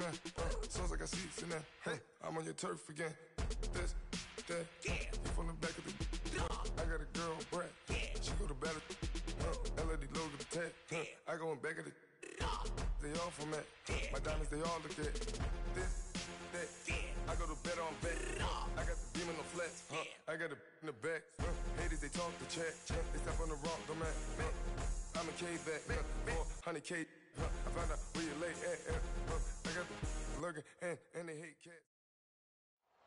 man. Sounds like I see it now. Hey, I'm on your turf again. This, that, you from the back of the. I got a girl, Brad. She go to battle. LED logo the tag. I go in back of the. They all from that. My diamonds, they all look at. This, that. I go to bed on bed. I got the beam in the flats. I got it in the back. Haters, they talk the chat. They step on the rock, the man. I'm a K-back. 400K. I found out where you lay at. I got the lurking and they hate cats.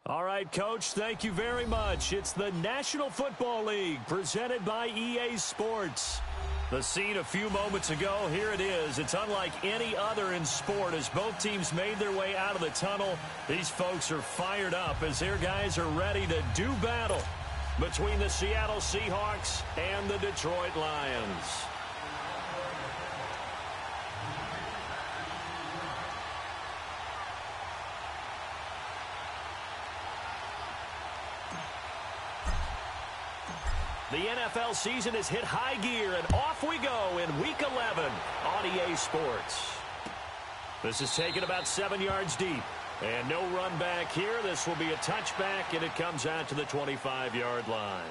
All right, Coach, thank you very much. It's the National Football League presented by EA Sports. The scene a few moments ago, here it is. It's unlike any other in sport as both teams made their way out of the tunnel. These folks are fired up as their guys are ready to do battle between the Seattle Seahawks and the Detroit Lions. The NFL season has hit high gear, and off we go in Week 11 on EA Sports. This is taken about 7 yards deep, and no run back here. This will be a touchback, and it comes out to the 25-yard line.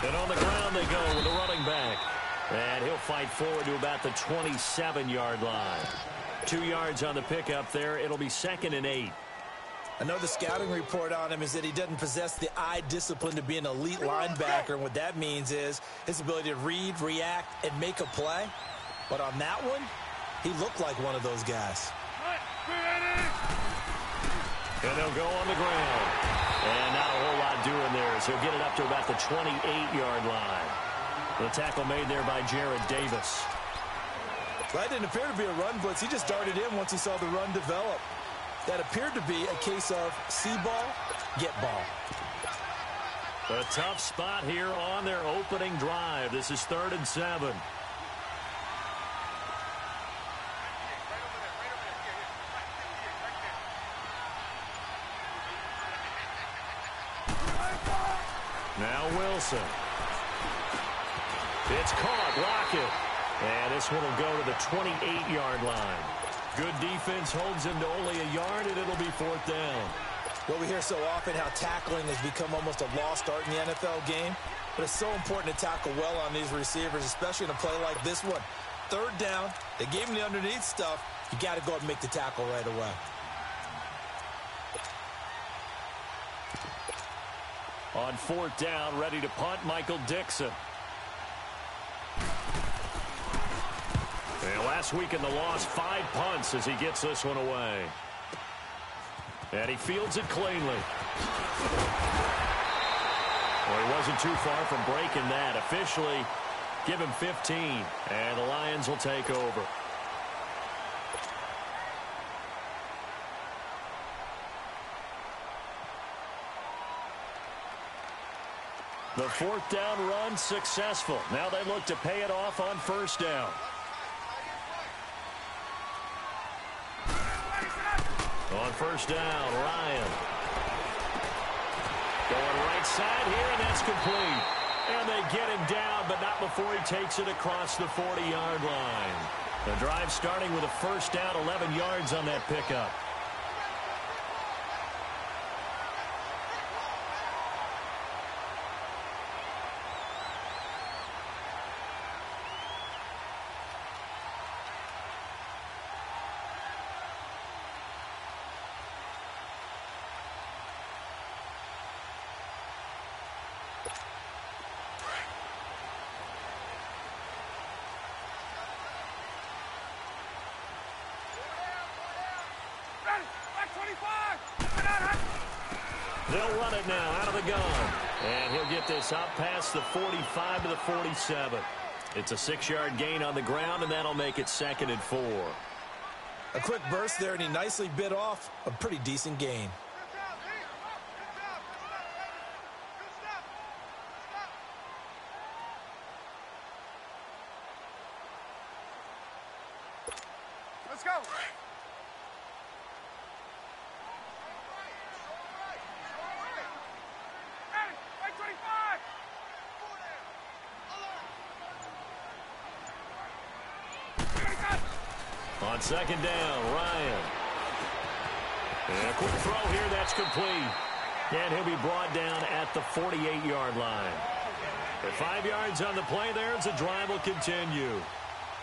And on the ground they go with the running back. And he'll fight forward to about the 27-yard line. 2 yards on the pickup there. It'll be 2nd and 8. I know the scouting report on him is that he doesn't possess the eye discipline to be an elite linebacker. And what that means is his ability to read, react, and make a play. But on that one, he looked like one of those guys. And they'll go on the ground. And not a whole lot doing there as he'll get it up to about the 28-yard line. The tackle made there by Jared Davis. That didn't appear to be a run blitz. He just darted in once he saw the run develop. That appeared to be a case of see ball, get ball. A tough spot here on their opening drive. This is 3rd and 7. Now Wilson. It's caught. Lockett. And this one will go to the 28-yard line. Good defense holds him to only a yard, and it'll be 4th down. Well, we hear so often how tackling has become almost a lost art in the NFL game. But it's so important to tackle well on these receivers, especially in a play like this one. 3rd down. They gave him the underneath stuff. You got to go and make the tackle right away. On 4th down, ready to punt, Michael Dixon. And last week in the loss, 5 punts as he gets this one away. And he fields it cleanly. Well, he wasn't too far from breaking that. Officially, give him 15, and the Lions will take over. The 4th down run successful. Now they look to pay it off on 1st down. On 1st down, Ryan. Going right side here, and that's complete. And they get him down, but not before he takes it across the 40-yard line. The drive starting with a 1st down, 11 yards on that pickup. They'll run it now out of the gun. And he'll get this up past the 45 to the 47. It's a 6-yard gain on the ground, and that'll make it 2nd and 4. A quick burst there, and he nicely bit off a pretty decent gain. Let's go. On second down, Ryan. And a quick throw here, that's complete. And he'll be brought down at the 48-yard line. With 5 yards on the play there, as the drive will continue.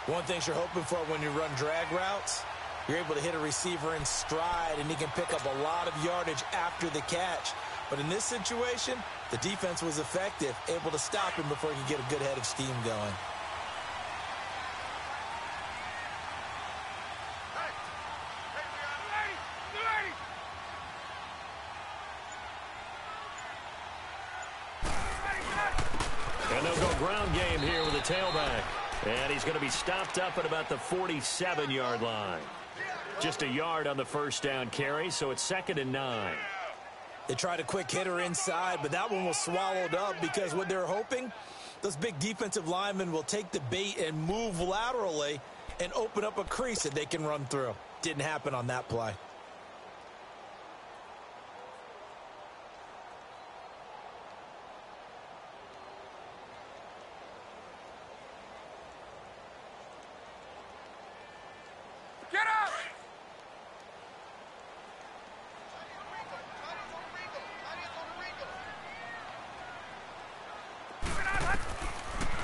One thing you're hoping for when you run drag routes, you're able to hit a receiver in stride, and he can pick up a lot of yardage after the catch. But in this situation, the defense was effective, able to stop him before he could get a good head of steam going. And they'll go ground game here with a tailback. And he's going to be stopped up at about the 47-yard line. Just a yard on the first down carry, so it's 2nd and 9. They tried a quick hitter inside, but that one was swallowed up because what they're hoping, those big defensive linemen will take the bait and move laterally and open up a crease that they can run through. Didn't happen on that play.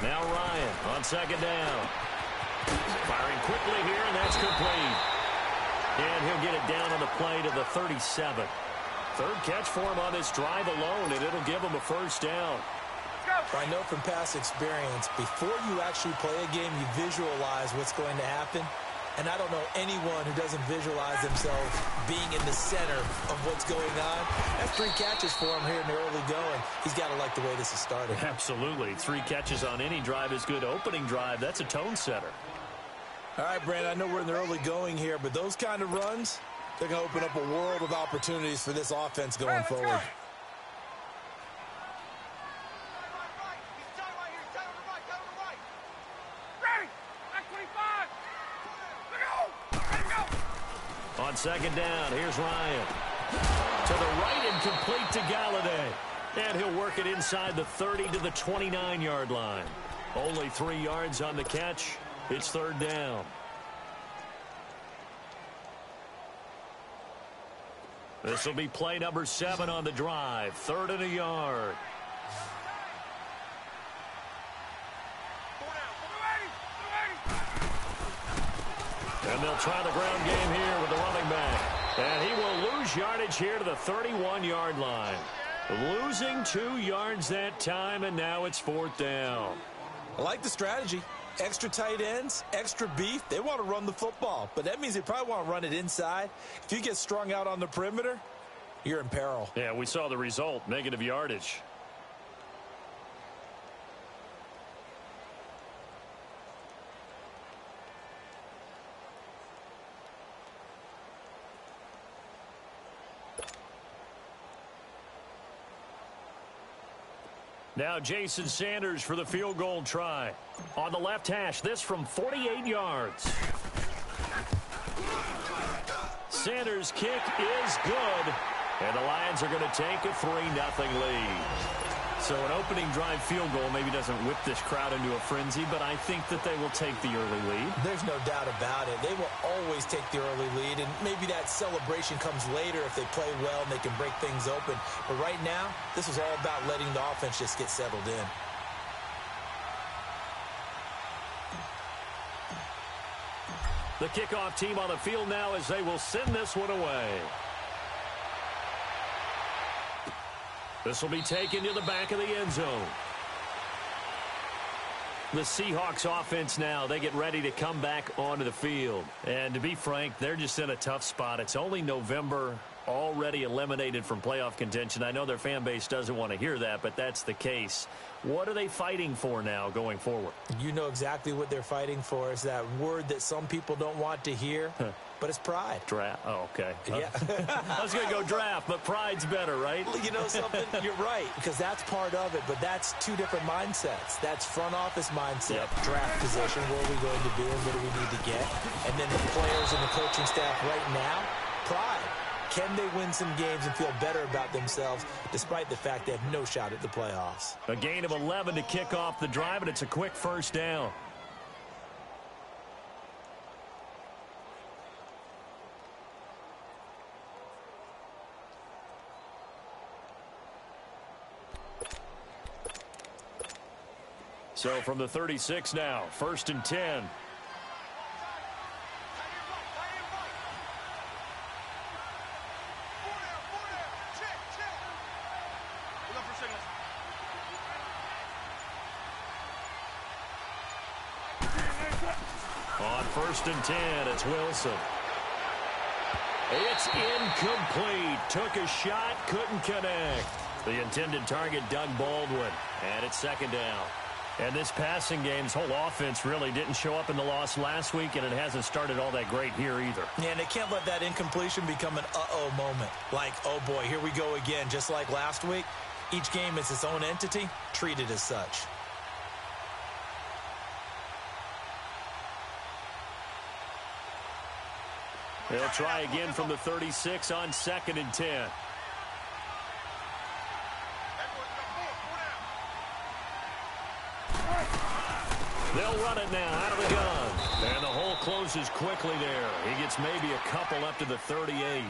Now Ryan on second down. Firing quickly here, and that's complete. And he'll get it down on the play to the 37. Third catch for him on this drive alone, and it'll give him a first down. I know from past experience, before you actually play a game, you visualize what's going to happen. And I don't know anyone who doesn't visualize themselves being in the center of what's going on. That's 3 catches for him here in the early going. He's got to like the way this has started. Absolutely. 3 catches on any drive is good. Opening drive, that's a tone setter. All right, Brandon, I know we're in the early going here, but those kind of runs, they're going to open up a world of opportunities for this offense going forward. Go. On second down, here's Ryan. To the right and complete to Galladay. And he'll work it inside the 30 to the 29-yard line. Only 3 yards on the catch. It's 3rd down. This will be play number 7 on the drive. 3rd and a yard. And they'll try the ground game here with the running back. And he will lose yardage here to the 31-yard line. Losing 2 yards that time, and now it's 4th down. I like the strategy. Extra tight ends, extra beef. They want to run the football, but that means they probably want to run it inside. If you get strung out on the perimeter, you're in peril. Yeah, we saw the result, negative yardage. Now Jason Sanders for the field goal try. On the left hash, this from 48 yards. Sanders' kick is good. And the Lions are going to take a 3-0 lead. So an opening drive field goal maybe doesn't whip this crowd into a frenzy, but I think that they will take the early lead. There's no doubt about it. They will always take the early lead, and maybe that celebration comes later if they play well and they can break things open. But right now, this is all about letting the offense just get settled in. The kickoff team on the field now as they will send this one away. This will be taken to the back of the end zone. The Seahawks offense now, they get ready to come back onto the field. And to be frank, they're just in a tough spot. It's only November, already eliminated from playoff contention. I know their fan base doesn't want to hear that, but that's the case. What are they fighting for now going forward? You know exactly what they're fighting for. Is that word that some people don't want to hear, but it's pride. Draft. Oh, okay. Yeah. I was going to go draft, but pride's better, right? You know something? You're right, because that's part of it, but that's two different mindsets. That's front office mindset, draft position, where are we going to be and what do we need to get? And then the players and the coaching staff right now, pride. Can they win some games and feel better about themselves despite the fact they have no shot at the playoffs? A gain of 11 to kick off the drive, and it's a quick first down. So from the 36 now, 1st and 10. On 1st and 10, it's Wilson. It's incomplete. Took a shot, couldn't connect. The intended target, Doug Baldwin. And it's 2nd down. And this passing game's whole offense really didn't show up in the loss last week, and it hasn't started all that great here either. Yeah, and they can't let that incompletion become an uh-oh moment. Like, oh boy, here we go again, just like last week. Each game is its own entity, treated as such. They'll try again from the 36 on 2nd and 10. They'll run it now out of the gun. And the hole closes quickly there. He gets maybe a couple up to the 38.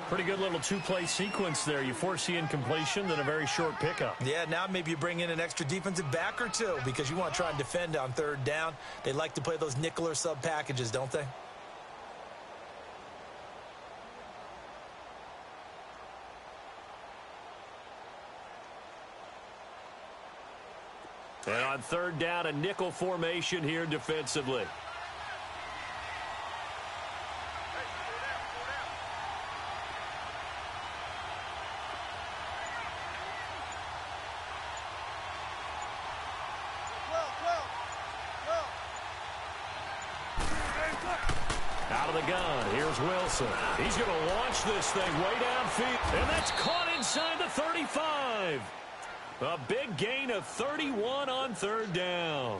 Pretty good little two-play sequence there. You foresee incompletion, then a very short pickup. Yeah, now maybe you bring in an extra defensive back or two because you want to try and defend on 3rd down. They like to play those nickel or sub packages, don't they? And on 3rd down, a nickel formation here defensively. Out of the gun, here's Wilson. He's going to launch this thing way downfield. And that's caught inside the 35. A big gain of 31 on 3rd down.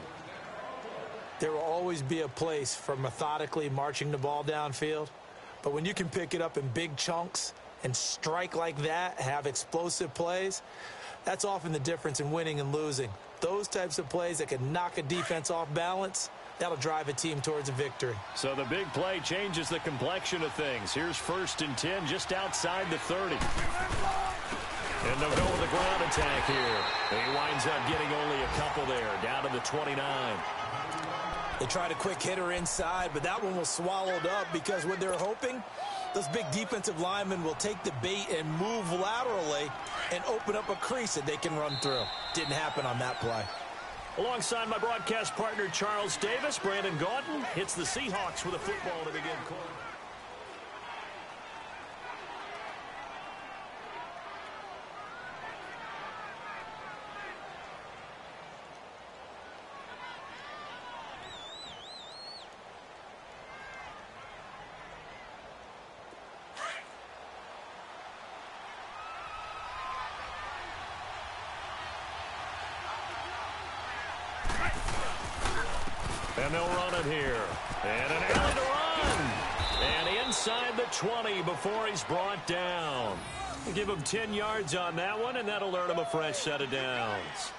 There will always be a place for methodically marching the ball downfield. But when you can pick it up in big chunks and strike like that, have explosive plays, that's often the difference in winning and losing. Those types of plays that can knock a defense off balance, that'll drive a team towards a victory. So the big play changes the complexion of things. Here's 1st and 10 just outside the 30. And they'll go with the ground attack here. He winds up getting only a couple there, down to the 29. They tried a quick hitter inside, but that one was swallowed up because what they're hoping, those big defensive linemen will take the bait and move laterally and open up a crease that they can run through. Didn't happen on that play. Alongside my broadcast partner, Charles Davis, Brandon Gaudin hits the Seahawks with a football to begin quarter. And they'll run it here. And an alley to run. And inside the 20 before he's brought down. Give him 10 yards on that one, and that'll earn him a fresh set of downs.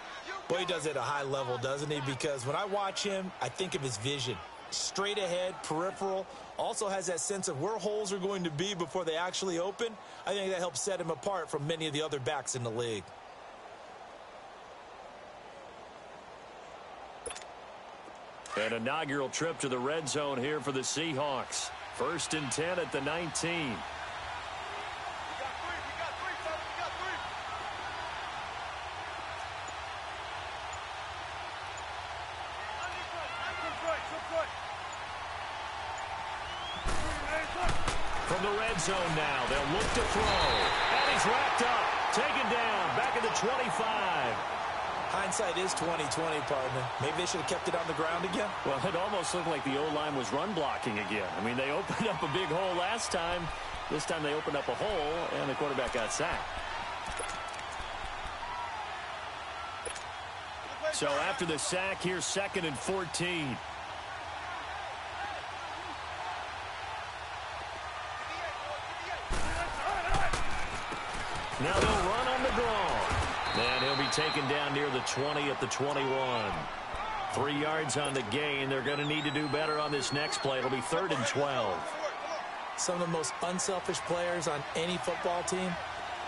Boy, he does it at a high level, doesn't he? Because when I watch him, I think of his vision. Straight ahead, peripheral. Also has that sense of where holes are going to be before they actually open. I think that helps set him apart from many of the other backs in the league. An inaugural trip to the red zone here for the Seahawks. 1st and 10 at the 19. From from the red zone now. They'll look to throw. And he's wrapped up. Taken down. Back at the 25. Hindsight is 20/20, partner. Maybe they should have kept it on the ground again. Well, it almost looked like the O-line was run blocking again. I mean, they opened up a big hole last time. This time they opened up a hole, and the quarterback got sacked. So after the sack, here's 2nd and 14. Now they'll run on the draw. And he'll be taken down near the 20 at the 21. 3 yards on the gain. They're going to need to do better on this next play. It'll be 3rd and 12. Some of the most unselfish players on any football team,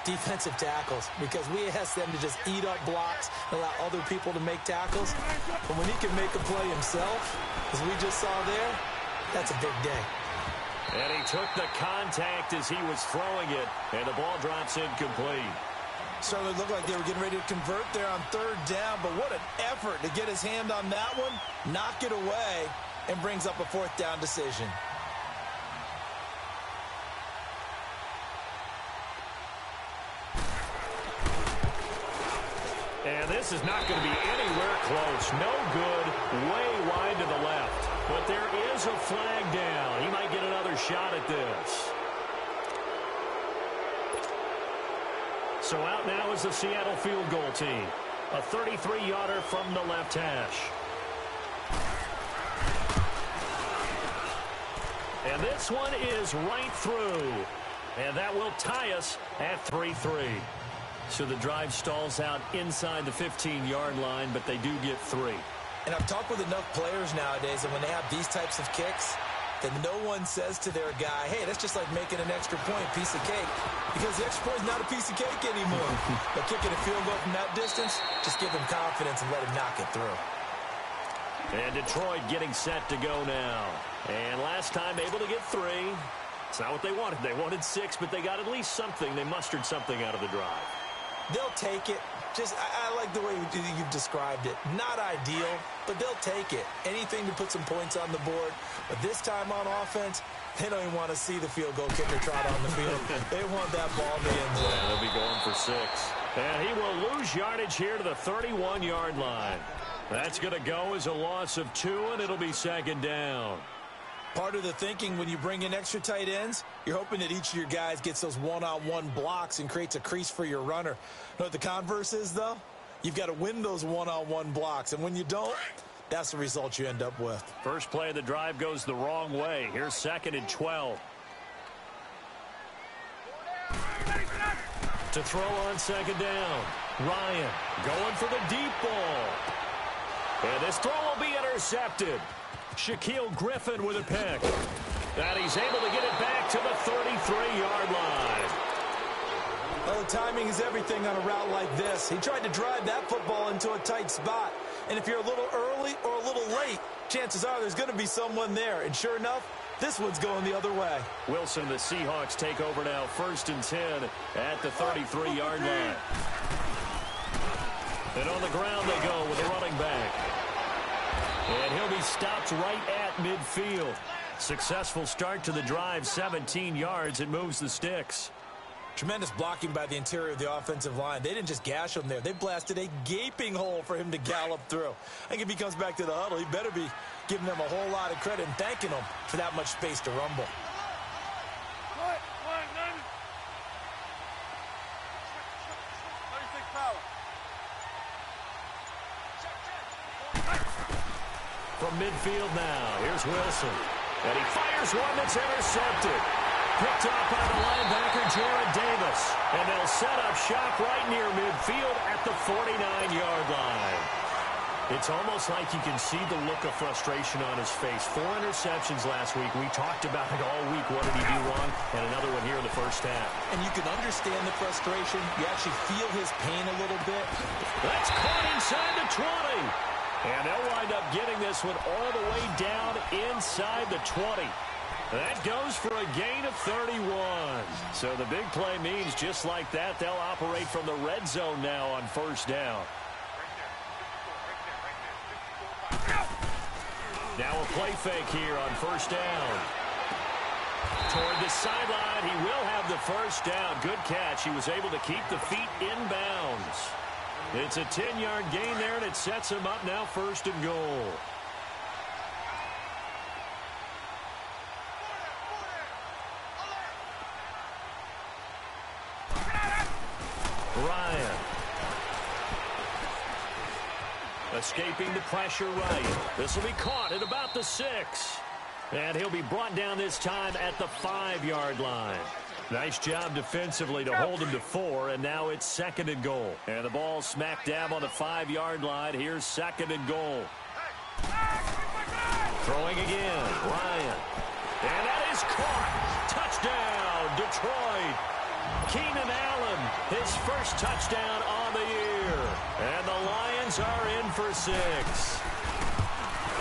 defensive tackles, because we ask them to just eat up blocks and allow other people to make tackles. But when he can make a play himself, as we just saw there, that's a big day. And he took the contact as he was throwing it, and the ball drops incomplete. Certainly looked like they were getting ready to convert there on 3rd down, but what an effort to get his hand on that one, knock it away, and brings up a 4th down decision. And this is not going to be anywhere close. No good, way wide to the left. But there is a flag down. He might get another shot at this. So out now is the Seattle field goal team. A 33-yarder from the left hash. And this one is right through. And that will tie us at 3-3. So the drive stalls out inside the 15-yard line, but they do get 3. And I've talked with enough players nowadays, and when they have these types of kicks, that no one says to their guy, hey, that's just like making an extra point, piece of cake. Because the extra point is not a piece of cake anymore. But kicking a field goal from that distance, just give him confidence and let him knock it through. And Detroit getting set to go now. And last time able to get 3. It's not what they wanted. They wanted 6, but they got at least something. They mustered something out of the drive. They'll take it. Just, I like the way you've described it. Not ideal, but they'll take it. Anything to put some points on the board. But this time on offense, they don't even want to see the field goal kicker trot on the field. They want that ball in the end zone. Yeah, they'll be going for 6. And he will lose yardage here to the 31-yard line. That's going to go as a loss of 2, and it'll be 2nd down. Part of the thinking when you bring in extra tight ends, you're hoping that each of your guys gets those one-on-one blocks and creates a crease for your runner. You know what the converse is, though? You've got to win those one-on-one blocks, and when you don't, that's the result you end up with. First play of the drive goes the wrong way. Here's 2nd and 12. To throw on 2nd down. Ryan going for the deep ball. And this throw will be intercepted. Shaquille Griffin with a pick. And he's able to get it back to the 33-yard line. Well, the timing is everything on a route like this. He tried to drive that football into a tight spot. And if you're a little early or a little late, chances are there's going to be someone there. And sure enough, this one's going the other way. Wilson, the Seahawks take over now, 1st and 10 at the 33-yard line. And on the ground they go with a running back. And he'll be stopped right at midfield. Successful start to the drive, 17 yards. It moves the sticks. Tremendous blocking by the interior of the offensive line. They didn't just gash him there. They blasted a gaping hole for him to gallop through. I think if he comes back to the huddle, he better be giving them a whole lot of credit and thanking them for that much space to rumble. From midfield now, here's Wilson. And he fires one that's intercepted. Picked up by the linebacker, Jared Davis. And they'll set up shop right near midfield at the 49-yard line. It's almost like you can see the look of frustration on his face. 4 interceptions last week. We talked about it all week. What did he do wrong? And another one here in the first half. And you can understand the frustration. You actually feel his pain a little bit. That's caught inside the 20. And they'll wind up getting this one all the way down inside the 20. That goes for a gain of 31. So the big play means just like that, they'll operate from the red zone now on 1st down. Now a play fake here on 1st down. Toward the sideline, he will have the first down. Good catch. He was able to keep the feet in bounds. It's a 10-yard gain there, and it sets him up now 1st and goal. Ryan. Escaping the pressure right. This will be caught at about the 6. And he'll be brought down this time at the 5-yard line. Nice job defensively to hold him to 4, and now it's 2nd and goal. And the ball smack dab on the 5-yard line. Here's 2nd and goal. Throwing again, Ryan. And that is caught. Touchdown, Detroit. Keenan Allen, his first touchdown on the year. And the Lions are in for 6.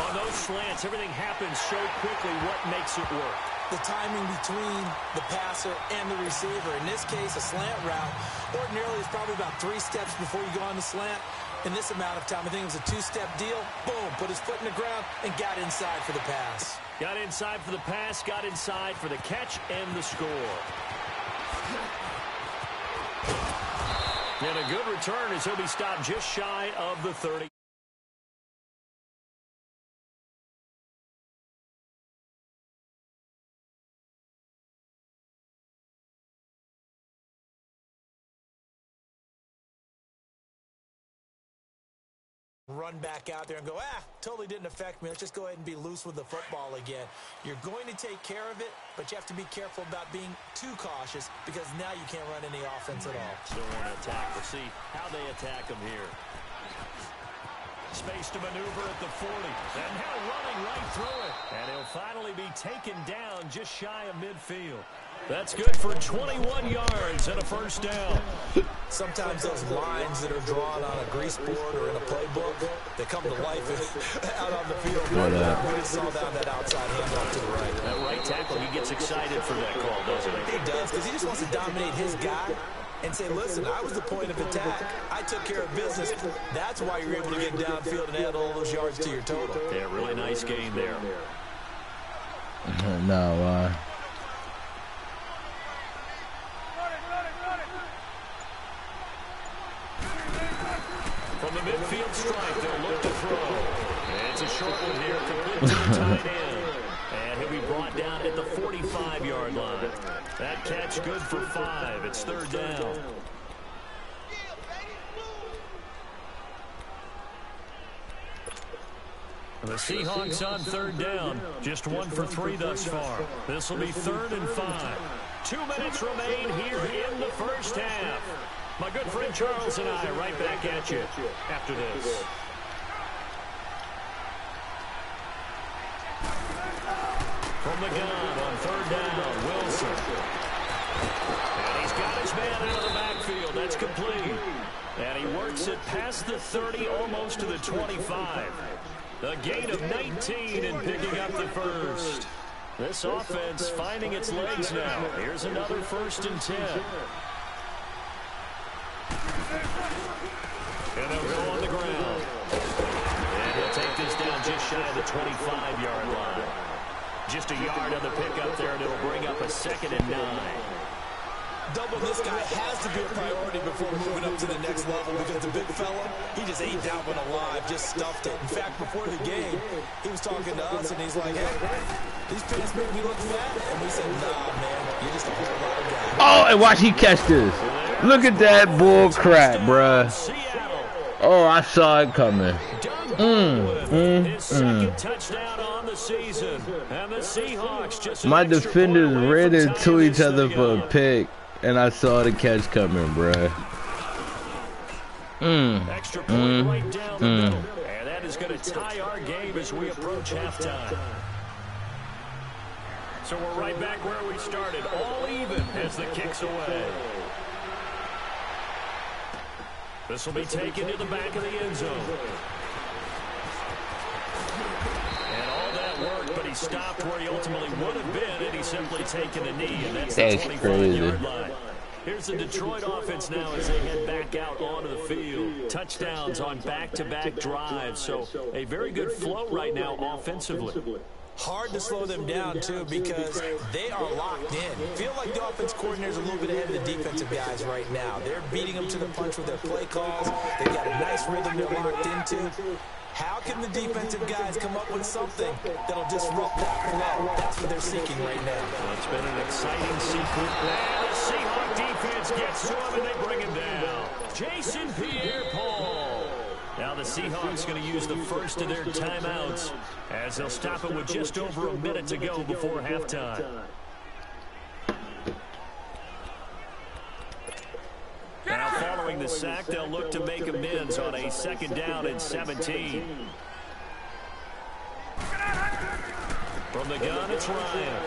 On those slants, everything happens so quickly. What makes it work? The timing between the passer and the receiver. In this case, a slant route ordinarily is probably about 3 steps before you go on the slant. In this amount of time, I think it was a 2-step deal. Boom, put his foot in the ground and got inside for the pass. Got inside for the pass, got inside for the catch and the score. And a good return as he'll be stopped just shy of the 30. Run back out there and go, totally didn't affect me. Let's just go ahead and be loose with the football again. You're going to take care of it, but you have to be careful about being too cautious because now you can't run any offense at all. Still want to attack. We'll see how they attack him here. Space to maneuver at the 40. And now running right through it. And he'll finally be taken down just shy of midfield. That's good for 21 yards and a first down. Sometimes those lines that are drawn on a grease board or in a playbook, they come to life out on the field. We just saw that outside handoff to the right. That right tackle, he gets excited for that call, doesn't he? He does, because he just wants to dominate his guy and say, listen, I was the point of attack. I took care of business. That's why you're able to get downfield and add all those yards to your total. Yeah, really nice game there. No, From the midfield strike, they'll look to throw. And it's a short one here, complete to the tight end. And he'll be brought down at the 45-yard line. That catch good for 5. It's 3rd down. The Seahawks on 3rd down. Just 1 for 3 thus far. This will be 3rd and 5. 2 minutes remain here in the first half. My good friend Charles and I right back at you after this. From the gun on 3rd down, Wilson. And he's got his man out of the backfield. That's complete. And he works it past the 30, almost to the 25. A gain of 19 and picking up the first. This offense finding its legs now. Here's another 1st and 10. And they'll go on the ground. And he'll take this down just shy of the 25-yard line. Just a yard on the pickup there, and it'll bring up a 2nd and 9. Doubling this guy has to be a priority before moving up to the next level because the big fella, he just ate that one alive, just stuffed it. In fact, before the game, he was talking to us, and he's like, hey, these pants make me look fat. And we said, nah, man, you're just a whole lot of guy. Oh, and watch he catch this. Look at that bull crap, bruh. Oh, I saw it coming. His second touchdown on the season. And the Seahawks just my defenders ran into each other for a pick, and I saw the catch coming, bruh. Extra point right down the middle. And that is going to tie our game as we approach halftime. So we're right back where we started, all even as the kick's away. This will be taken to the back of the end zone. And all that work, but he stopped where he ultimately would have been, and he's simply taken a knee, and that's the 25-yard line. Here's the Detroit offense now as they head back out onto the field. Touchdowns on back-to-back drives, so a very good flow right now offensively. Hard to slow them down, too, because they are locked in. Feel like the offense coordinator's a little bit ahead of the defensive guys right now. They're beating them to the punch with their play calls. They've got a nice rhythm they're locked into. How can the defensive guys come up with something that'll disrupt that flow? That's what they're seeking right now. Well, it's been an exciting sequence. And the Seahawks defense gets to him, and they bring him down. Jason Pierre-Paul. Now the Seahawks going to use the first of their timeouts as they'll stop it with just over a minute to go before halftime. Now following the sack, they'll look to make amends on a 2nd down and 17. From the gun, it's Ryan.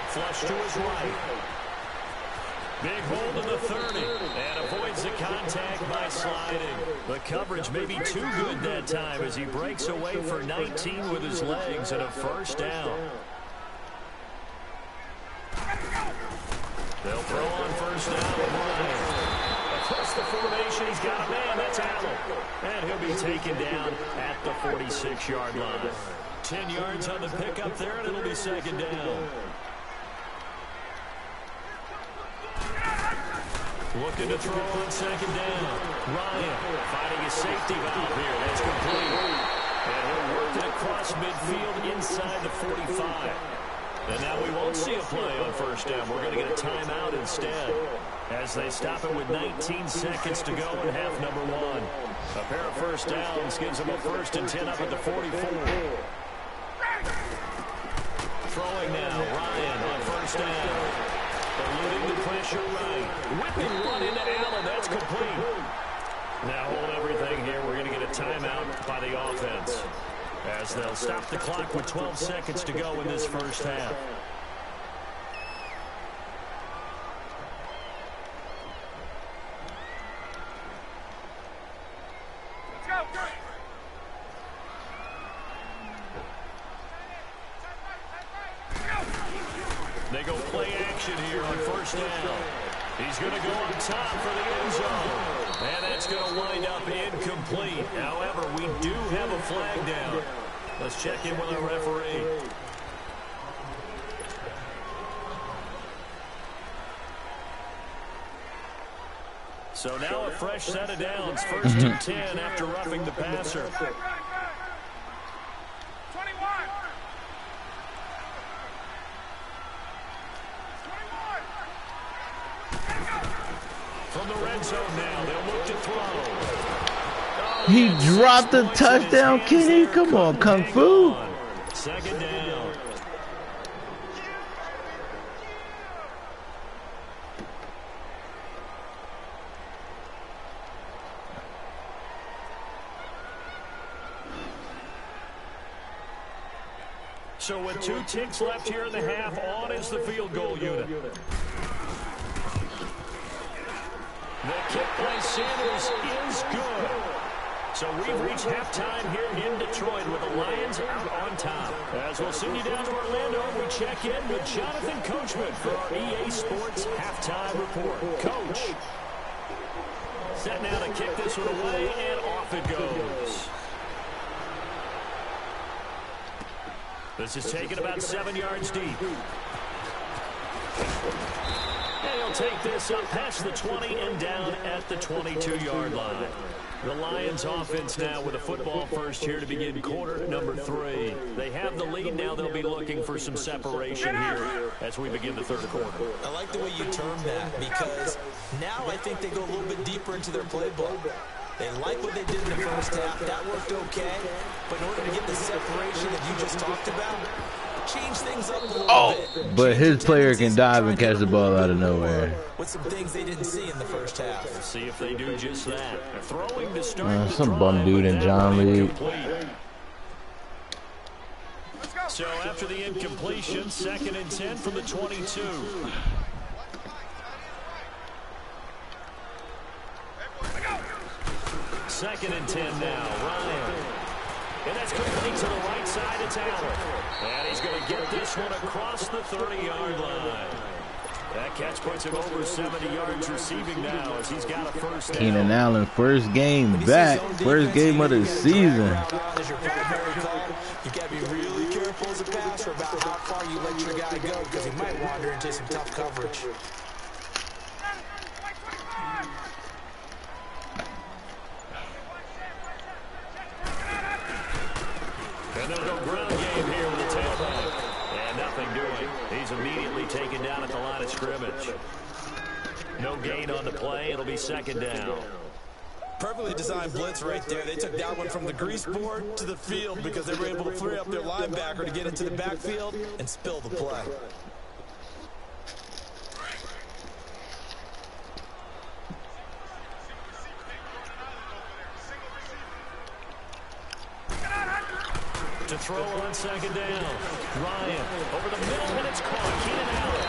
Flush to his right. Big hold in the 30, and avoids the contact by sliding. The coverage may be too good that time as he breaks away for 19 with his legs and a 1st down. They'll throw on 1st down with Ryan. Across the formation, he's got a man, that's Allen. And he'll be taken down at the 46-yard line. 10 yards on the pickup there, and it'll be 2nd down. Looking to throw on 2nd down. Ryan finding a safety valve here. That's complete. And he'll work it across midfield inside the 45. And now we won't see a play on 1st down. We're going to get a timeout instead as they stop it with 19 seconds to go in half number 1. A pair of 1st downs gives them a 1st and 10 up at the 44. Throwing now. Ryan on 1st down. Eluding the pressure right. Whipping run into Allen. That's complete. Now hold everything here. We're going to get a timeout by the offense as they'll stop the clock with 12 seconds to go in this 1st half. Let's go. They go play action here on 1st down. He's going to go on top for the end zone. And that's going to wind up incomplete. However, we do have a flag down. Let's check in with our referee. So now a fresh set of downs. 1st and 10 after roughing the passer. From the red zone now, they'll look to throw. He dropped the touchdown, Kenny. Come on, Kung Fu. 2nd down. So with 2 ticks left here in the half, on is the field goal unit. The kick by Sanders is good. So we've reached halftime here in Detroit with the Lions out on top. As we'll send you down to Orlando, we check in with Jonathan Coachman for our EA Sports Halftime Report. Coach, set now to kick this one away, and off it goes. This is taken about 7 yards deep. And he'll take this up past the 20 and down at the 22-yard line. The Lions offense now with a football first here to begin quarter number 3. They have the lead now. They'll be looking for some separation here as we begin the 3rd quarter. I like the way you term that because now I think they go a little bit deeper into their playbook. They like what they did in the 1st half. That worked okay. But in order to get the separation that you just talked about, change things up a little bit. But his player can dive and catch the ball out of nowhere. With some things they didn't see in the 1st half. We'll see if they do just that. They're throwing to start Some bum dude in John League. So after the incompletion, 2nd and 10 from the 22. Second and 10 now. Ryan. And that's complete to the right side. It's Allen. And he's going to get this one across the 30-yard line. That catch puts him over 70 yards receiving now as he's got a 1st down. Keenan Allen, first game back. First game of the season. As your primary call, you got to be really you let your guy go because he might wander into some tough coverage. And they'll go ground game here with the tailback. And nothing doing. He's immediately taken down at the line of scrimmage. No gain on the play. It'll be second down. Perfectly designed blitz right there. They took that one from the grease board to the field because they were able to free up their linebacker to get into the backfield and spill the play. To throw on second down. Ryan over the middle, and it's caught. Keenan Allen.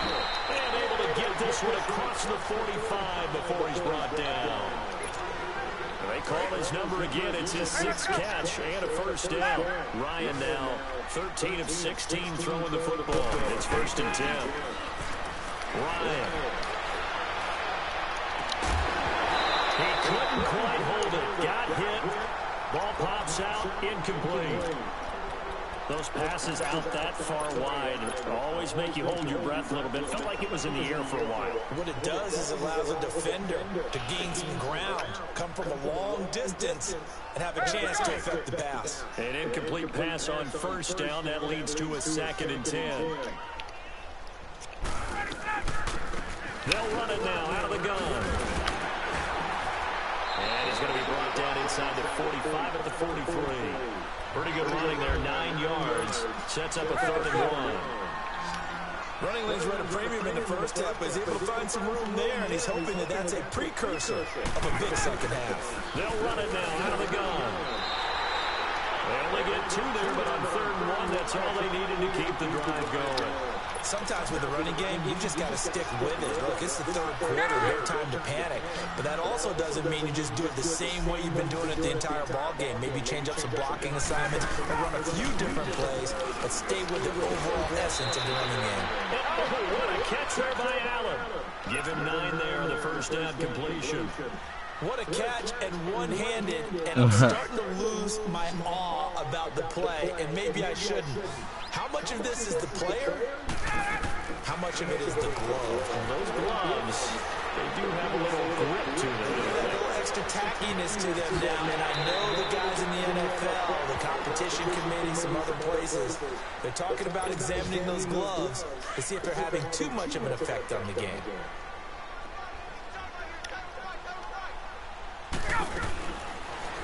And able to get this one across the 45 before he's brought down. They call his number again. It's his 6th catch and a first down. Ryan now 13 of 16 throwing the football. It's 1st and 10. Ryan. He couldn't quite hold it. Got hit. Ball pops out. Incomplete. Those passes out that far wide always make you hold your breath a little bit. Felt like it was in the air for a while. What it does is it allows a defender to gain some ground, come from a long distance, and have a chance to affect the pass. An incomplete pass on first down. That leads to a 2nd and 10. They'll run it now out of the gun. And he's going to be brought down inside the 45 at the 43. Pretty good running there, 9 yards. Sets up a 3rd and 1. Running lanes run a premium in the first half, but he's able to find some room there, and he's hoping that that's a precursor of a big second half. They'll run it now out of the gun. They only get 2 there, but on 3rd and 1, that's all they needed to keep the drive going. Sometimes with the running game, you've just got to stick with it. Look, it's the 3rd quarter, no time to panic. But that also doesn't mean you just do it the same way you've been doing it the entire ball game. Maybe change up some blocking assignments or run a few different plays, but stay with the overall essence of the running game. And oh, what a catch there by Allen. Give him 9 there on the first down completion. What a catch and one-handed, and I'm starting to lose my awe about the play, and maybe I shouldn't. How much of this is the player? How much of it is the glove? And those gloves, they do have a little grip to them. A little extra tackiness to them now, and I know the guys in the NFL, the competition committee, some other places, they're talking about examining those gloves to see if they're having too much of an effect on the game.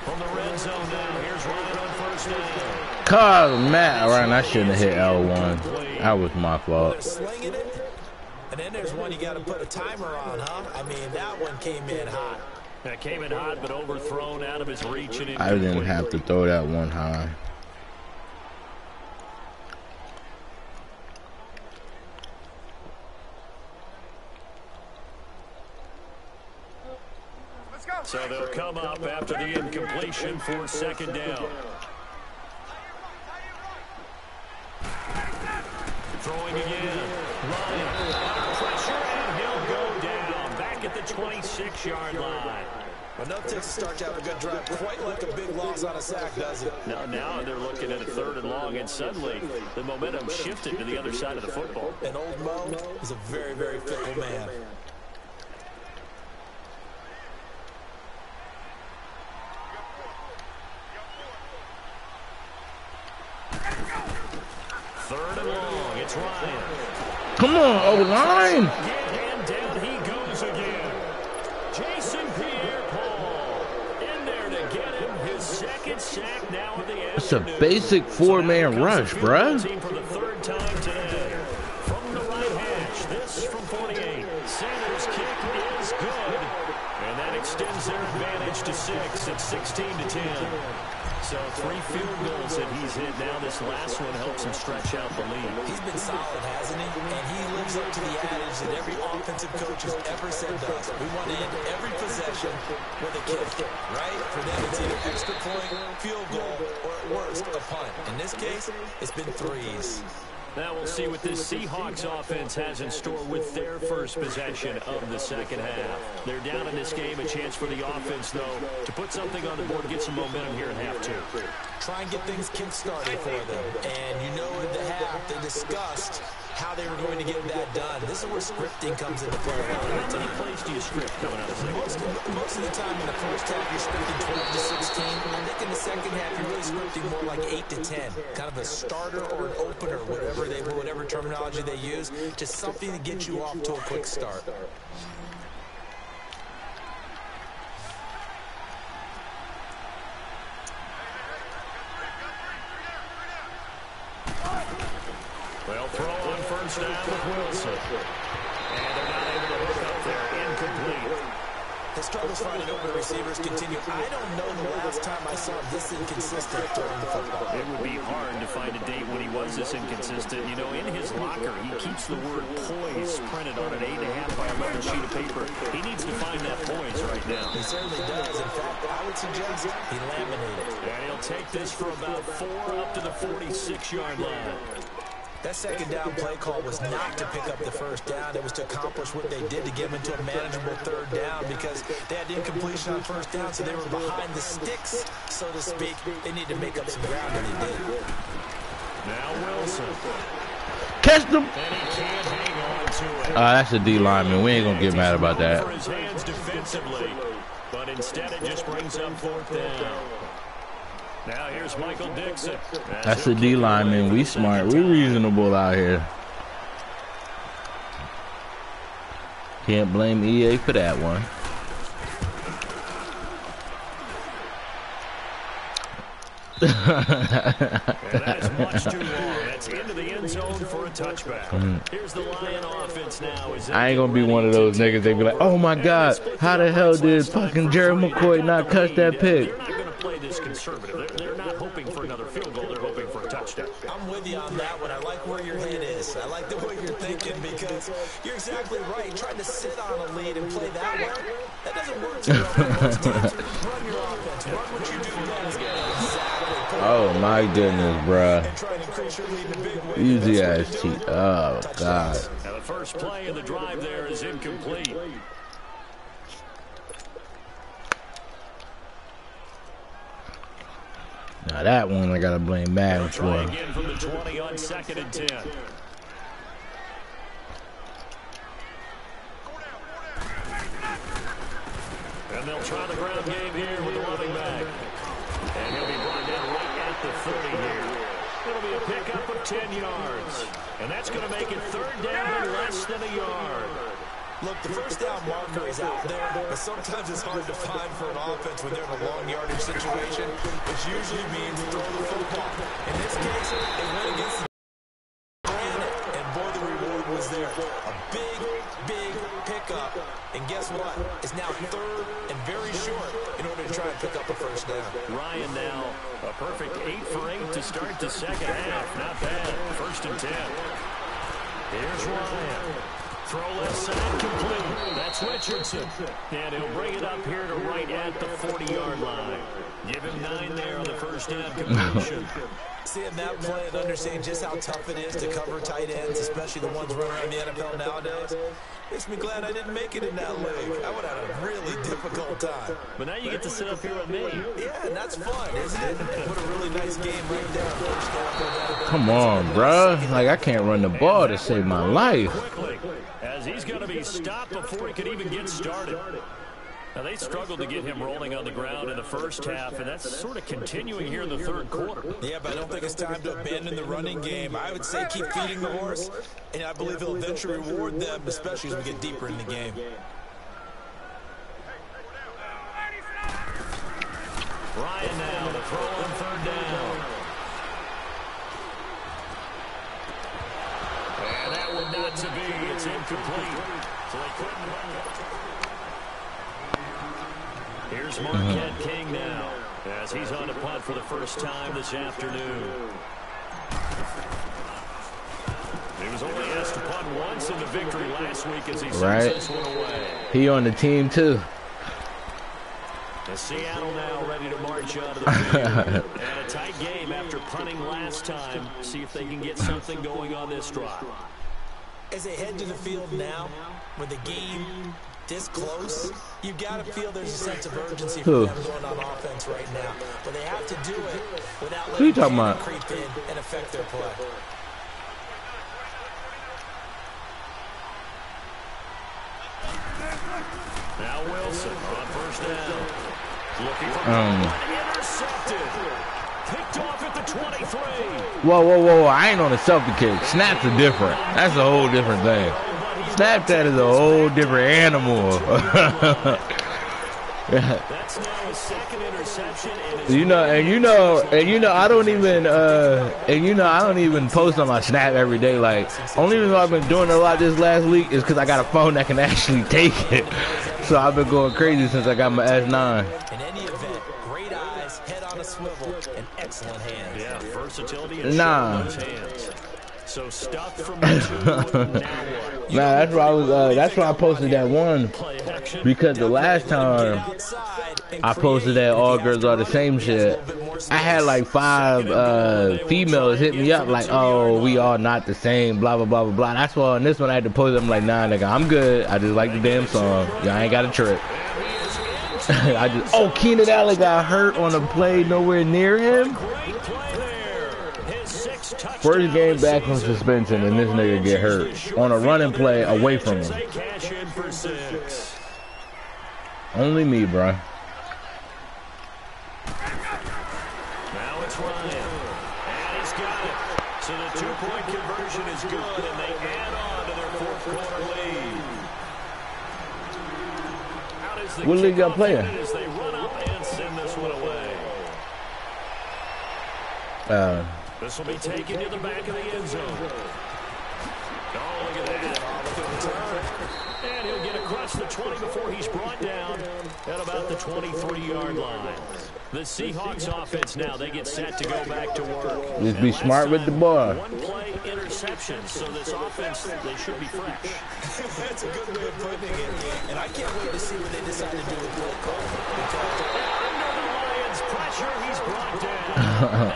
From the red zone now, here's Ryan on first down. Matt, Ryan, I shouldn't have hit L1. That was my fault. They're slinging it, and then there's one you got to put a timer on, huh? I mean, that one came in hot. That came in hot, but overthrown out of his reach. And I didn't have to throw that one high. So they'll come up after the incompletion for 2nd down. Throwing again. Ryan under pressure, and he'll go down. Back at the 26-yard line. Well, no takes to start to have a good drive. Quite like a big loss on a sack, does it? Now they're looking at a 3rd and long, and suddenly the momentum shifted to the other side of the football. And old Mo is a very, very fickle man. Third and long, it's Ryan. Come on, O-line. And down he goes again. Jason Pierre-Paul in there to get him his 2nd sack now in the It's a basic 4-man rush, bruh. For the 3rd time today. From the right hash, this from 48. Sanders' kick is good. And that extends their advantage to 6. It's 16-10. So 3 field goals that he's hit now. This last one helps him stretch out the lead. He's been solid, hasn't he? And he lives up to the adage that every offensive coach has ever said to us. We want to end every possession with a kick, right? For them, it's either extra point, field goal, or at worst, risk a punt. In this case, it's been threes. Now we'll see what this Seahawks offense has in store with their first possession of the second half. They're down in this game. A chance for the offense, though, to put something on the board, get some momentum here in half two. Try and get things kick-started for them. And you know in the half, they discussed how they were going to get that done. This is where scripting comes into play. How many plays do you script coming out of the second? Most of the time in the first half, you're scripting 12 to 16. I think in the second half, you're really scripting more like 8 to 10. Kind of a starter or an opener, whatever terminology they use. Just something to get you off to a quick start. Well, throw on first down with Wilson. And they're not able to hook up there. Incomplete. The struggles finding open receivers continue. I don't know the last time I saw him this inconsistent throwing the football. It would be hard to find a date when he was this inconsistent. You know, in his locker, he keeps the word poise printed on an 8.5 by 11 sheet of paper. He needs to find that poise right now. He certainly does. In fact, I would suggest he laminated. And he'll take this for about 4 up to the 46-yard line. That second down play call was not to pick up the first down. It was to accomplish what they did to get them into a manageable third down because they had incompletion on first down, so they were behind the sticks, so to speak. They needed to make up some ground, and they did. Now Wilson. Catch them. And he can't hang on to it. That's a D lineman. We ain't going to get mad about that. For his hands defensively, but instead it just brings up fourth down. Now here's Michael Dixon. That's a D lineman. We smart. We reasonable out here. Can't blame EA for that one. And that is much too long. That's into the end zone for a touchback. Here's the Lion offense now. I ain't gonna be one of those niggas. They be like, "Oh my God, how the hell did fucking Jerry McCoy not catch that pick?" They're not gonna play this conservative. They're not hoping for another field goal. They're hoping for a touchdown. I'm with you on that one. I like where your head is. I like the way you're thinking because you're exactly right. Trying to sit on a lead and play that way, that doesn't work too well most times. Run your offense. Run what you do best. Oh my goodness, bruh. Easy ass cheat. Oh God. Now the first play of the drive there is incomplete. Now that one I gotta blame Madden for. Try again from the 20 on 2nd and 10. And they'll try the ground game here with the running back. And he'll be brought down right at the 30 here. It'll be a pickup of 10 yards. And that's going to make it third down and less than a yard. Look, the first down marker is out there, but sometimes it's hard to find for an offense when they're in a long yardage situation, which usually means throw the football. In this case, it went against the granite, and boy, the reward was there. A big, big pickup. And guess what? It's now third and very short in order to try and pick up a first down. Ryan now a perfect 8 for 8 to start the second half. Not bad. 1st and 10. Here's Ryan. Throw left side complete. That's Richardson. And he'll bring it up here to right at the 40-yard line. Give him 9 there on the first down completion. Seeing that play and understanding just how tough it is to cover tight ends, especially the ones running around the NFL nowadays, makes me glad I didn't make it in that league. I would have had a really difficult time. But now you get to sit up here with me. Yeah, and that's fun, isn't it? And what a really nice game right there. First down. Come on, bruh. Like, I can't run the ball to save my life. Quickly, as he's going to be stopped before he could even get started. Now, they struggled to get him rolling on the ground in the first half, and that's sort of continuing here in the third quarter. Yeah, but I don't think it's time to abandon the running game. I would say keep feeding the horse, and I believe he'll eventually reward them, especially as we get deeper in the game. Ryan now to throw on third down. And that one not to be. It's incomplete. So they couldn't run it. Here's Marquette King now as he's on a punt for the first time this afternoon. He was only asked to punt once in the victory last week as he sends this one away. He on the team too. Seattle now ready to march out of the field. And a tight game after punting last time. See if they can get something going on this drive. As they head to the field now, with the game this close, you've got to feel there's a sense of urgency for them going on offense right now. But they have to do it without letting the creep in and affect their play. Now Wilson on first down. Looking for intercepted. Picked off at the 23. Whoa. I ain't on a selfie kick. Snaps are different. That's a whole different thing. Snapchat is a whole different animal. That's now his second interception. I don't even post on my Snap every day. Like, only reason I've been doing a lot this last week is because I got a phone that can actually take it. So I've been going crazy since I got my S9. In any event, great eyes, head on a swivel, and excellent hands. Yeah, versatility and those hands. So stuff from the two, now what? That's why that's why I posted that one, because the last time I posted that all girls are the same shit, I had like 5 females hit me up like, oh, we all not the same, blah blah blah blah blah. That's why on this one I had to post. I'm like, nah, nigga, I'm good. I just like the damn song. Y'all ain't got a trip. Keenan Allen got hurt on a play nowhere near him. First game back from suspension, and this nigga get hurt on a running play away from him. Only me, bro. Now it's Ryan, and he's got it. So the 2-point conversion is good, and they add on to their fourth quarter lead. What league y'all playing? As they run up and send this one away. This will be taken to the back of the end zone. Oh, look at that. And he'll get across the 20 before he's brought down at about the 23-yard line. The Seahawks offense now, they get set to go back to work. Just be smart with the ball. One-play interception, so this offense, they should be fresh. That's a good way of putting it. And I can't wait to see what they decide to do with play call. Under the Lions' pressure, he's brought down.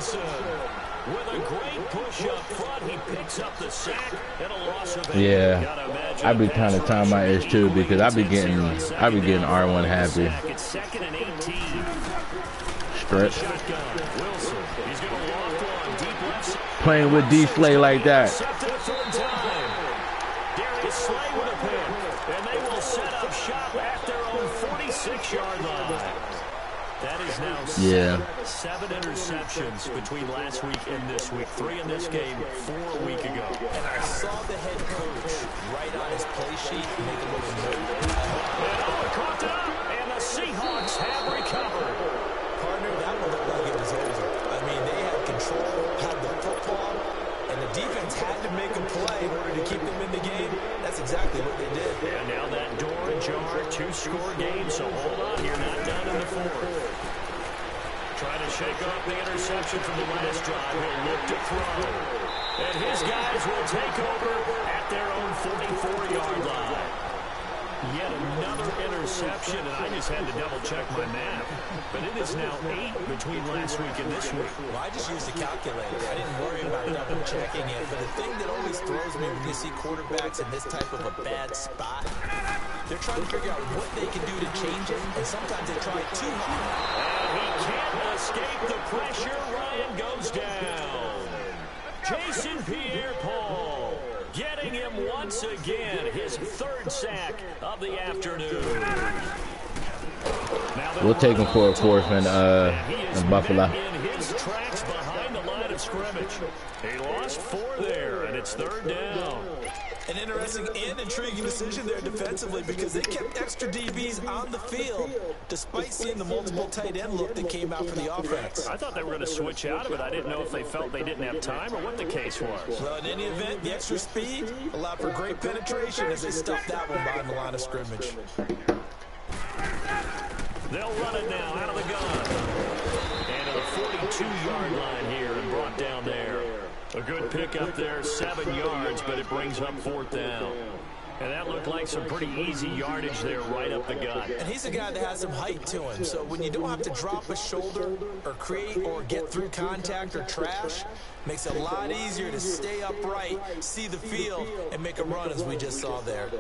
With a great push up front, he picks up the sack and a loss of 8. Yeah, I be kind of tying my ears too, because I be getting R1 happy. It's 2nd and 18. Stretch. Playing with D Slay like that. Darius Slay with a pick, and they will set up shop at their own 46-yard line. That is now 7 interceptions between last week and this week. 3 in this game, 4 a week ago. And I saw the head coach right on his play sheet make a little note. Caught up, and the Seahawks have recovered. Partner, that one looked like it was over. I mean, they had control, had the football, and the defense had to make a play in order to keep them in the game. That's exactly what they did. And now that door ajar, 2-score game, so hold on, you're not done in the 4th. Trying to shake off the interception from the last drive. He'll look to throw. And his guys will take over at their own 44-yard line. Yet another interception, and I just had to double-check my math. But it is now 8 between last week and this week. Well, I just used a calculator. I didn't worry about double-checking it. But the thing that always throws me when you see quarterbacks in this type of a bad spot, they're trying to figure out what they can do to change it, and sometimes they try too hard. And he can't escape the pressure. Ryan goes down. Jason Pierre-Paul getting him once again, his 3rd sack of the afternoon. We'll take him for a 4th in Buffalo. In his tracks behind the line of scrimmage. He lost 4 there, and it's 3rd down. An interesting and intriguing decision there defensively, because they kept extra DBs on the field despite seeing the multiple tight end look that came out for the offense. I thought they were going to switch out of it. I didn't know if they felt they didn't have time or what the case was. Well, in any event, the extra speed allowed for great penetration as they stuffed that one behind the line of scrimmage. They'll run it now out of the gun. And to the 42-yard line here and brought down there. A good pick up there, 7 yards, but it brings up 4th down. And that looked like some pretty easy yardage there right up the gut. And he's a guy that has some height to him. So when you don't have to drop a shoulder or create or get through contact or trash, makes it a lot easier to stay upright, see the field, and make a run as we just saw there.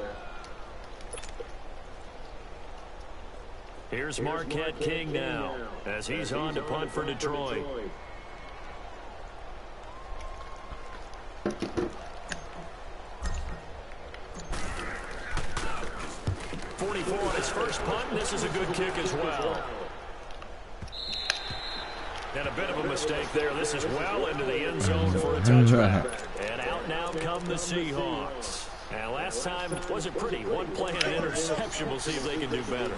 Here's Marquette King now as he's on to punt for Detroit. On his first punt, and this is a good kick as well. And a bit of a mistake there. This is well into the end zone for a touchback. And out now come the Seahawks. And last time wasn't pretty. One play and an interception. We'll see if they can do better.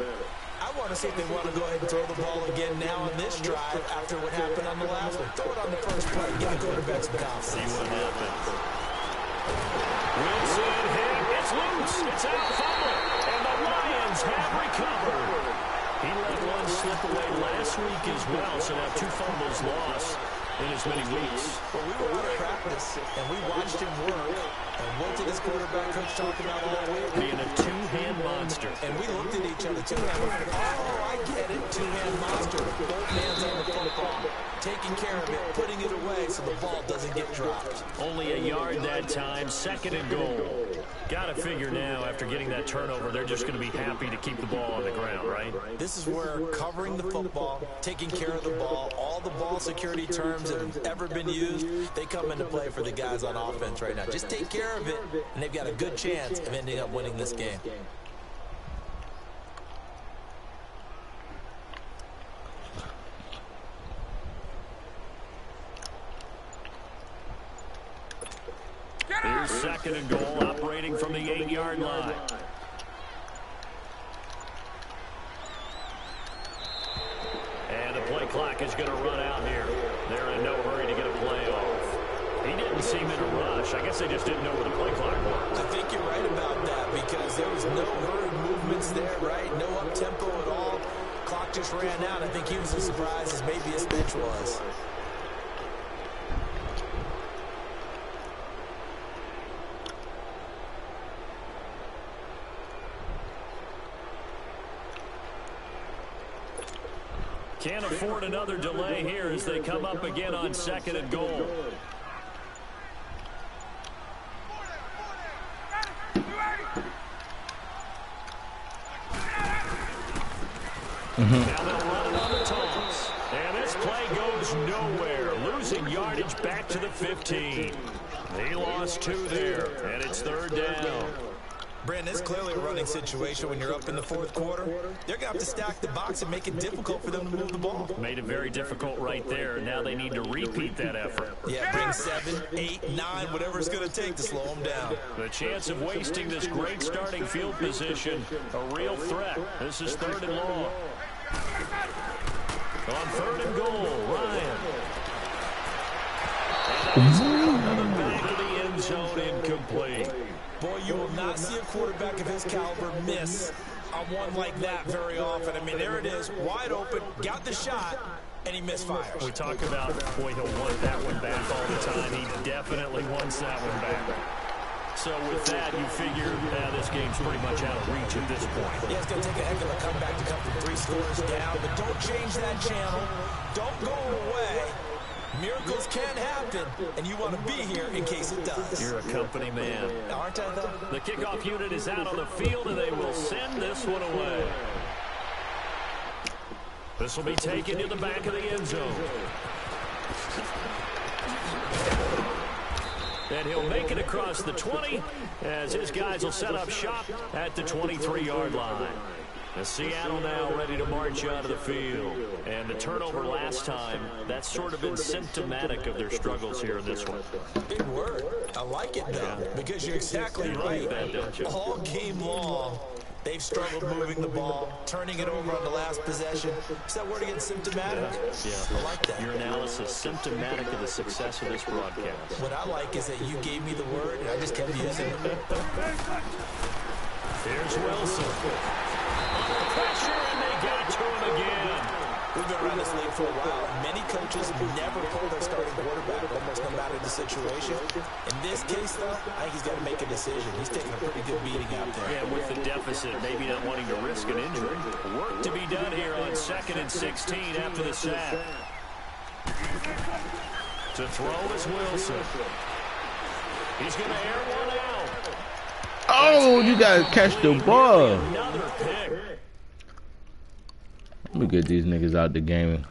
I want to see if they want to go ahead and throw the ball again now on this drive after what happened on the last one. Throw it on the first play. Give the quarterback some confidence. See what happens. Wilson hit. It's loose. It's out. Fumble. And the Lions have recovered. He let one slip away last week as well, so now 2 fumbles lost in as many weeks. Well, we were out of practice, and we watched him work. And what did this quarterback coach talk about all week? Being a 2-hand monster. And we looked at each other, 2-hand. Oh, I get it, 2-hand monster. Both hands on the football, taking care of it, putting it away so the ball doesn't get dropped. Only a yard that time, 2nd and goal. Got to figure now, after getting that turnover, they're just going to be happy to keep the ball on the ground, right? This is where covering the football, taking care of the ball, all the ball security terms that have ever been used, they come into play for the guys on offense right now. Just take care of it, and they've got a good chance of ending up winning this game. Here's 2nd and goal, operating from the 8-yard line. And the play clock is going to run out here. They're in no hurry to get a play off. He didn't seem in a rush. I guess they just didn't know where the play clock was. I think you're right about that because there was no hurried movements there, right? No up-tempo at all. Clock just ran out. I think he was as surprised as maybe his bench was. Can't afford another delay here as they come up again on 2nd and goal. Now they'll run it on the toss. And this play goes nowhere. Losing yardage back to the 15. He lost 2 there, and it's 3rd down. Brandon, it's clearly a running situation when you're up in the 4th quarter. They're going to have to stack the box and make it difficult for them to move the ball. Made it very difficult right there. Now they need to repeat that effort. Yeah, bring 7, 8, 9, whatever it's going to take to slow them down. The chance of wasting this great starting field position, a real threat. This is 3rd and long. On 3rd and goal, Ryan. And he's out of the back of the end zone, incomplete. Boy, you will not see a quarterback of his caliber miss on one like that very often. I mean, there it is, wide open, got the shot, and he misfires. We talk about, boy, he'll want that one back all the time. He definitely wants that one back. So with that, you figure this game's pretty much out of reach at this point. Yeah, it's going to take a heck of a comeback to come from 3 scores down, but don't change that channel. Don't go away. Miracles can happen, and you want to be here in case it does. You're a company man. Aren't I, though? The kickoff unit is out on the field, and they will send this one away. This will be taken to the back of the end zone. And he'll make it across the 20 as his guys will set up shop at the 23-yard line. And Seattle now ready to march out of the field. And the turnover last time, that's sort of been symptomatic of their struggles here in this one. Big word. I like it, though, because you're exactly right. All game long, they've struggled moving the ball, turning it over on the last possession. Is that word again, symptomatic? Yeah. I like that. Your analysis, symptomatic of the success of this broadcast. What I like is that you gave me the word, and I just kept using it. Here's Wilson. Under pressure, and they got to him again. We've been around this league for a while. Many coaches never pull their starting quarterback, almost no matter the situation. In this case, though, I think he's got to make a decision. He's taking a pretty good beating out there. Yeah, with the deficit, maybe not wanting to risk an injury. Work to be done here on 2nd and 16 after the sack. To throw is Wilson. He's going to air one out. Oh, you got to catch the ball. Another pick. Let me get these niggas out the game.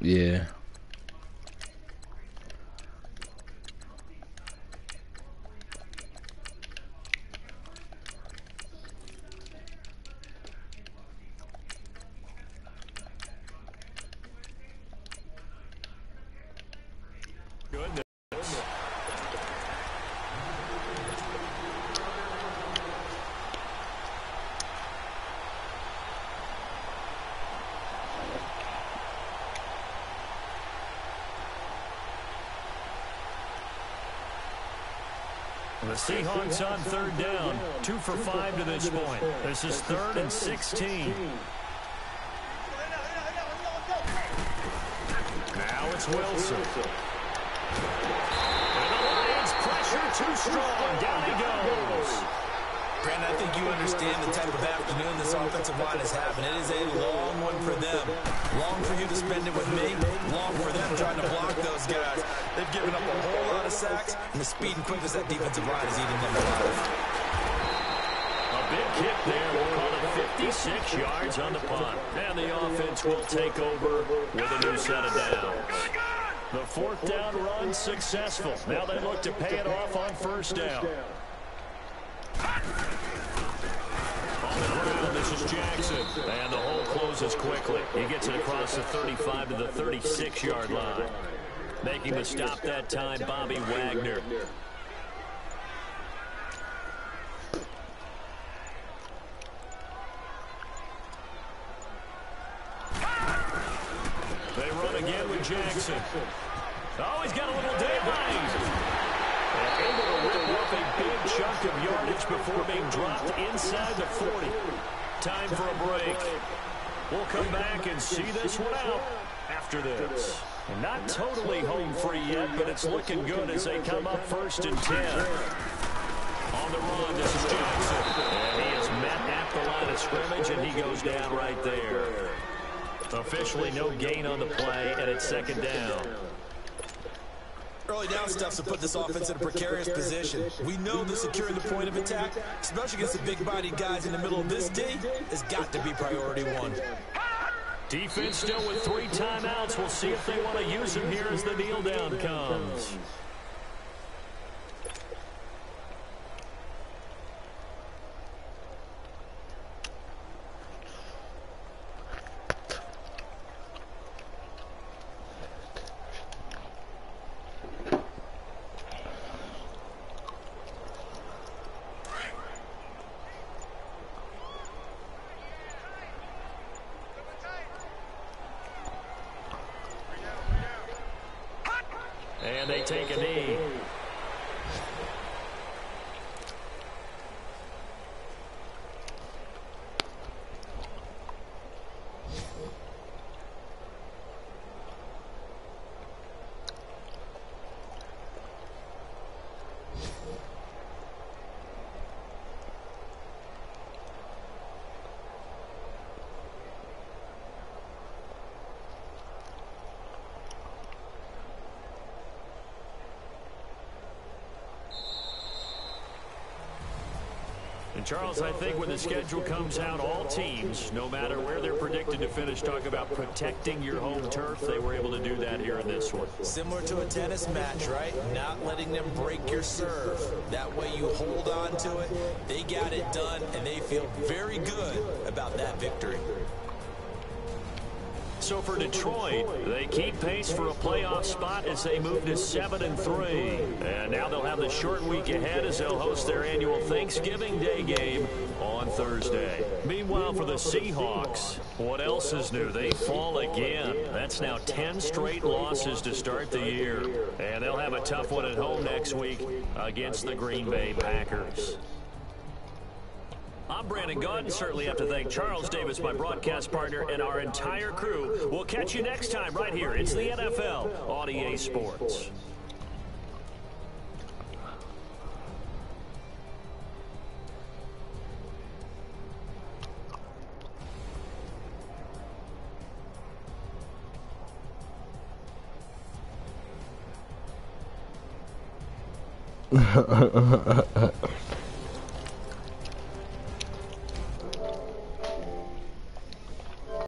Yeah. Goodness. The Seahawks on 3rd down, 2 for 5 to this point. This is 3rd and 16. Now it's Wilson. And the Lions pressure too strong. Down he goes. Brandon, I think you understand the type of afternoon this offensive line is having. It is a long one for them. Long for you to spend it with me. Long for them trying to block those guys. They've given up a whole lot of sacks, and the speed and quickness that defensive line is eating them alive. A big kick there. We'll call it 56 yards on the punt. And the offense will take over with a new set of downs. The 4th down run successful. Now they look to pay it off on 1st down. On the ground, this is Jackson. And the hole closes quickly. He gets it across the 35 to the 36-yard line. Making the stop that time, Bobby Wagner. They run again with Jackson. Oh, he's got a little daylight. Able to rip up a big chunk of yardage before being dropped inside the 40. Time for a break. We'll come back and see this one out after this. Not totally home free yet, but it's looking good as they come up 1st and 10. On the run, this is Jackson. And he is met at the line of scrimmage, and he goes down right there. Officially no gain on the play, and it's 2nd down. Early down stuff to put this offense in a precarious position. We know that securing the point of attack, especially against the big-bodied guys in the middle of this D, has got to be priority 1. Defense still with 3 timeouts. We'll see if they want to use them here as the kneel down comes. And they take a knee. And Charles, I think when the schedule comes out, all teams, no matter where they're predicted to finish, talk about protecting your home turf. They were able to do that here in this one. Similar to a tennis match, right? Not letting them break your serve. That way you hold on to it. They got it done, and they feel very good about that victory. So for Detroit, they keep pace for a playoff spot as they move to 7-3. And now they'll have the short week ahead as they'll host their annual Thanksgiving Day game on Thursday. Meanwhile, for the Seahawks, what else is new? They fall again. That's now 10 straight losses to start the year. And they'll have a tough one at home next week against the Green Bay Packers. I'm Brandon Gaudin. Certainly have to thank Charles Davis, my broadcast partner, and our entire crew. We'll catch you next time right here. It's the NFL on EA Sports.